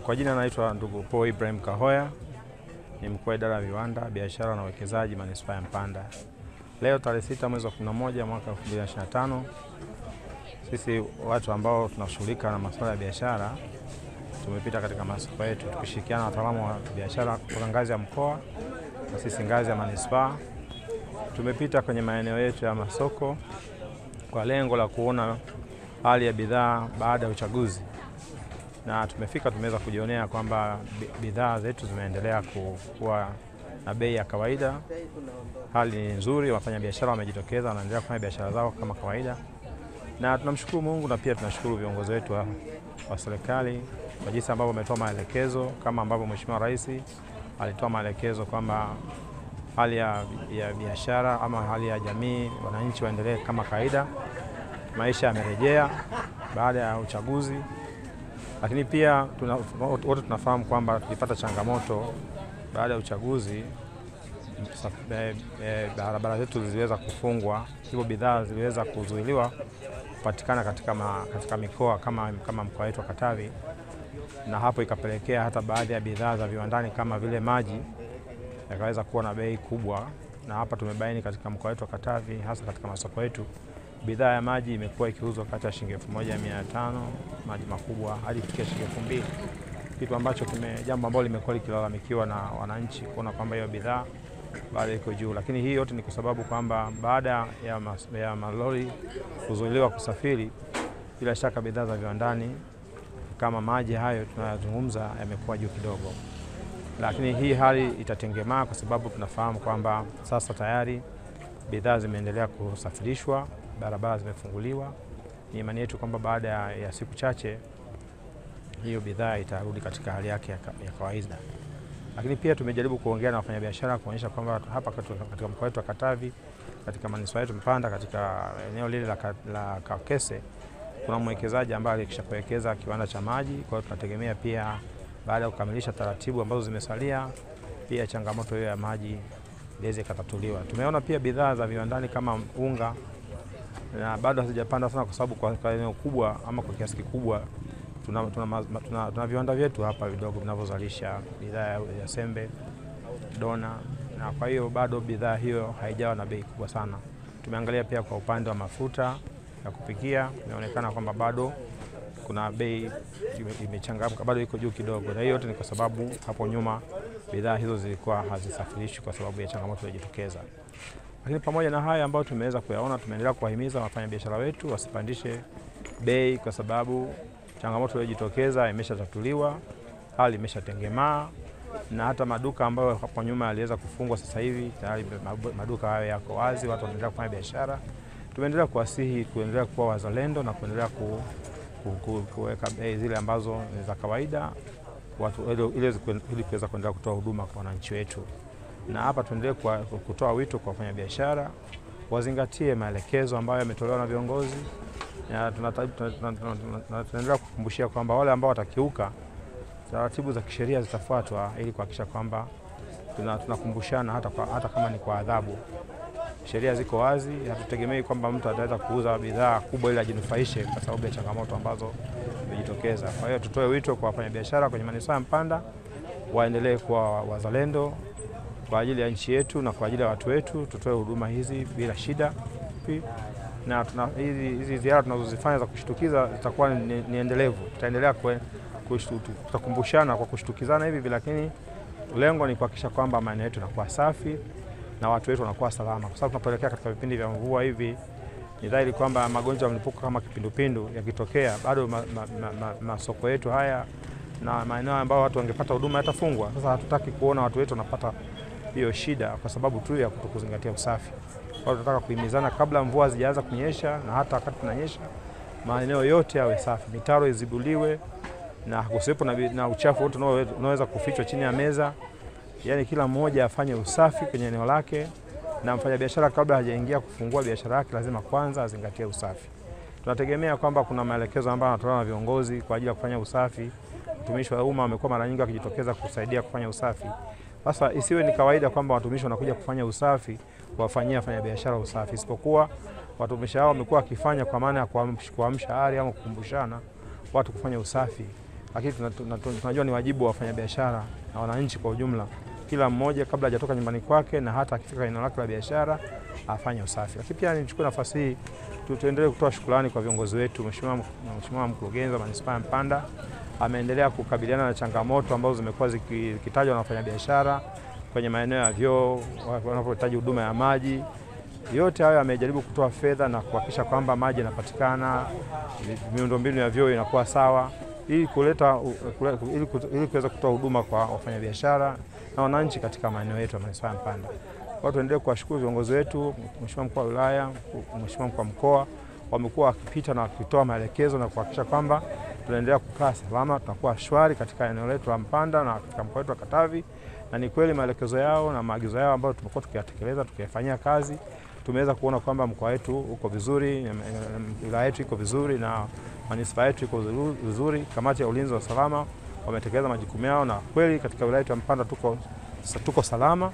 Kwa jina naitwa ndugu Paul Ibrahim Kahoya, ni mkuu wa idara ya viwanda, biashara na uwekezaji manispaa ya Mpanda. Leo tarehe 6 mwezi wa 11 mwaka 2025, sisi watu ambao tunashughulika na masuala ya biashara tumepita katika masoko yetu tukishirikiana na wataalamu wa biashara kutoka ngazi ya mkoa na sisi ngazi ya manispaa. Tumepita kwenye maeneo yetu ya masoko kwa lengo la kuona hali ya bidhaa baada ya uchaguzi, na tumeweza kujionea kwamba bidhaa zetu zimeendelea kuwa na bei ya kawaida. Hali ni nzuri, wafanyabiashara wamejitokeza, wanaendelea kufanya biashara zao kama kawaida, na tunamshukuru Mungu na pia tunashukuru viongozi wetu wa serikali kwa jinsi ambavyo wametoa maelekezo, kama ambavyo Mheshimiwa Rais alitoa maelekezo kwamba hali ya biashara ama hali ya jamii, wananchi waendelee kama kawaida. Maisha yamerejea baada ya uchaguzi, lakini pia wote tunafahamu kwamba tulipata changamoto baada ya uchaguzi. Barabara zetu ziliweza kufungwa, hivyo bidhaa ziliweza kuzuiliwa kupatikana katika mikoa kama mkoa wetu wa Katavi, na hapo ikapelekea hata baadhi ya bidhaa za viwandani kama vile maji yakaweza kuwa na bei kubwa. Na hapa tumebaini katika mkoa wetu wa Katavi, hasa katika masoko yetu, bidhaa ya maji imekuwa ikiuzwa kati ya shilingi 1500 maji makubwa hadi kufikia shilingi 2000, kitu ambacho jambo ambalo limekuwa likilalamikiwa na wananchi kuona kwamba hiyo bidhaa bado iko juu. Lakini hii yote ni kwa sababu kwamba baada ya malori kuzuiliwa kusafiri, bila shaka bidhaa za viwandani kama maji hayo tunayozungumza yamekuwa juu kidogo. Lakini hii hali itatengemaa kwa sababu tunafahamu kwamba sasa tayari bidhaa zimeendelea kusafirishwa, barabara zimefunguliwa. Ni imani yetu kwamba baada ya siku chache hiyo bidhaa itarudi katika hali yake ya kawaida. Lakini pia tumejaribu kuongea na wafanyabiashara kuonyesha kwamba hapa katika mkoa wetu wa Katavi, katika manispaa yetu Mpanda, katika eneo lile la Kakese, kuna mwekezaji ambaye alishawekeza kiwanda cha maji. Kwa hiyo tunategemea pia baada ya kukamilisha taratibu ambazo zimesalia, pia changamoto hiyo ya maji iweze kutatuliwa. Tumeona pia bidhaa za viwandani kama unga na bado hazijapanda sana kwa sababu kwa eneo kubwa ama kwa kiasi kikubwa tuna viwanda vyetu hapa vidogo vinavyozalisha bidhaa ya sembe, dona, na kwa hiyo bado bidhaa hiyo haijawa na bei kubwa sana. Tumeangalia pia kwa upande wa mafuta ya kupikia, inaonekana kwamba bado kuna bei imechangamka, bado iko juu kidogo, na hiyo yote ni kwa sababu hapo nyuma bidhaa hizo zilikuwa hazisafirishwi kwa sababu ya changamoto iliyojitokeza. Lakini pamoja na haya ambayo tumeweza kuyaona, tumeendelea kuwahimiza wafanyabiashara wetu wasipandishe bei kwa sababu changamoto iliyojitokeza imeshatatuliwa, hali imeshatengemaa, na hata maduka ambayo hapo nyuma yaliweza kufungwa sasa hivi tayari maduka hayo yako wazi, watu wanaendelea kufanya biashara. Tumeendelea kuwasihi kuendelea kuwa wazalendo na kuendelea kuweka bei zile ambazo ni za kawaida watu ili kuweza kuendelea kutoa huduma kwa wananchi wetu. Na hapa tuendelee kutoa wito kwa wafanyabiashara wazingatie maelekezo ambayo yametolewa na viongozi. Tunaendelea kukumbushia kwamba wale ambao watakiuka taratibu za kisheria zitafuatwa, ili kuhakikisha kwamba tunakumbushana hata kama ni kwa adhabu. Sheria ziko wazi, hatutegemei kwamba mtu ataweza kuuza bidhaa kubwa ili ajinufaishe kwa sababu ya changamoto ambazo zimejitokeza. Kwa hiyo tutoe wito kwa wafanyabiashara kwenye manispaa ya Mpanda waendelee kuwa wazalendo kwa ajili ya nchi yetu na kwa ajili ya watu wetu. Tutoe huduma hizi bila shida, na hizi ziara tunazozifanya za kushtukiza zitakuwa ni endelevu. Tutaendelea tutakumbushana kwa kushtukizana hivi, lakini lengo ni kuhakikisha kwamba maeneo yetu yanakuwa safi na watu wetu wanakuwa salama, kwa sababu tunapoelekea katika vipindi vya mvua hivi ni dhahiri kwamba magonjwa ya mlipuko kama kipindupindu yakitokea, bado masoko yetu haya na maeneo ambayo watu wangepata huduma yatafungwa. Sasa hatutaki kuona watu wetu wanapata hiyo shida kwa sababu tu ya kutokuzingatia usafi. Kwa hiyo tunataka kuhimizana kabla mvua zijaanza kunyesha na hata wakati tunanyesha, maeneo yote yawe safi, mitaro izibuliwe na kusiwepo na uchafu wote unaweza kufichwa chini ya meza. Yaani kila mmoja afanye usafi kwenye eneo lake, na mfanyabiashara kabla hajaingia kufungua biashara yake lazima kwanza azingatie usafi. Tunategemea kwamba kuna maelekezo ambayo yanatolewa na viongozi kwa ajili ya kufanya usafi. Watumishi wa umma wamekuwa mara nyingi wakijitokeza kusaidia kufanya usafi. Sasa isiwe ni kawaida kwamba watumishi wanakuja kufanya usafi kuwafanyia wafanyabiashara usafi, isipokuwa watumishi hao wamekuwa wakifanya kwa maana ya kuamsha hali au kukumbushana watu kufanya usafi lakini tunajua ni wajibu wa wafanyabiashara na wananchi kwa ujumla, kila mmoja kabla hajatoka nyumbani kwake na hata akifika eneo lake la biashara afanye usafi. Lakini pia nichukue nafasi hii tuendelee kutoa shukrani kwa viongozi wetu. Mheshimiwa Mkurugenzi wa Manispaa ya Mpanda ameendelea kukabiliana na changamoto ambazo zimekuwa zikitajwa na wafanyabiashara kwenye maeneo ya vyoo, wanapohitaji huduma ya maji. Yote hayo amejaribu kutoa fedha na kuhakikisha kwamba maji yanapatikana, miundombinu ya vyoo inakuwa sawa, ili kuweza kutoa huduma kwa wafanyabiashara na wananchi katika maeneo yetu ya Manispaa ya Mpanda. Kwa tuendelee kuwashukuru viongozi wetu, Mheshimiwa Mkuu wa Wilaya, Mheshimiwa Mkuu wa Mkoa, wamekuwa wakipita na wakitoa maelekezo na kuhakikisha kwamba tunaendelea kukaa salama, tunakuwa shwari katika eneo letu la Mpanda na katika mkoa wetu wa Katavi. Na ni kweli maelekezo yao na maagizo yao ambayo tumekuwa tukiyatekeleza, tukiyafanyia kazi, tumeweza kuona kwamba mkoa wetu uko vizuri, wilaya yetu iko vizuri na manispaa yetu iko vizuri. Kamati ya ulinzi wa usalama wametekeleza majukumu yao, na kweli katika wilaya yetu ya Mpanda tuko salama